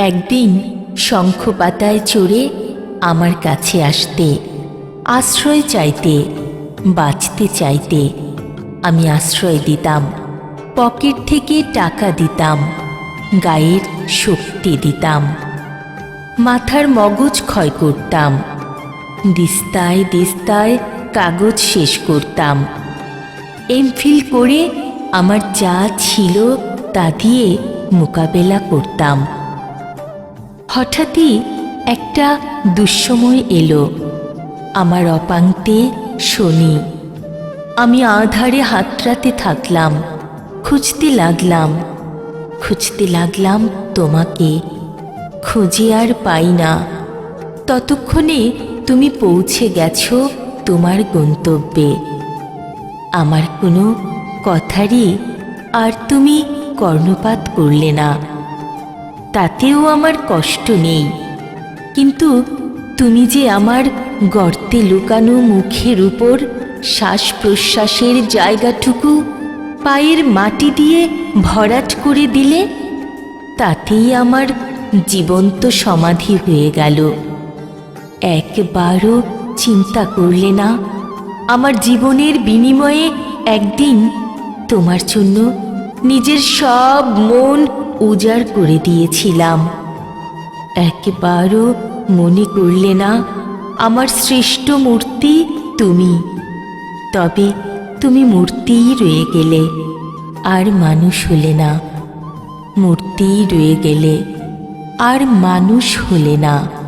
একদিন শঙ্খ পাতায় চড়ে আমার কাছে আসতে, আশ্রয় চাইতে, বাঁচতে চাইতে। আমি আশ্রয় দিতাম, পকেট থেকে টাকা দিতাম, গায়ের শক্তি দিতাম, মাথার মগজ ক্ষয় করতাম, দিস্তায় দিস্তায় কাগজ শেষ করতাম। এমফিল করে আমার যা ছিল তা দিয়ে মোকাবেলা করতাম। হঠাৎই একটা দুঃসময় এলো আমার অপান্তে শনি। আমি আঁধারে হাতড়াতে থাকলাম, খুঁজতে লাগলাম তোমাকে। খুঁজে আর পাই না। ততক্ষণে তুমি পৌঁছে গেছো তোমার গন্তব্যে। আমার কোনো কথারই আর তুমি কর্ণপাত করলে না। তাতেও আমার কষ্ট নেই, কিন্তু তুমি যে আমার গর্তে লুকানো মুখের উপর শ্বাস প্রশ্বাসের জায়গাটুকু পায়ের মাটি দিয়ে ভরাট করে দিলে, তাতেই আমার জীবন্ত সমাধি হয়ে গেল। একবারও চিন্তা করলে না আমার জীবনের বিনিময়ে একদিন তোমার জন্য নিজের সব মন উজাড় করে দিয়েছিলাম। একবারও মনে করলে না আমার সৃষ্ট মূর্তি তুমি। তবে তুমি মূর্তিই রয়ে গেলে, আর মানুষ হলে না। মূর্তিই রয়ে গেলে, আর মানুষ হলে না।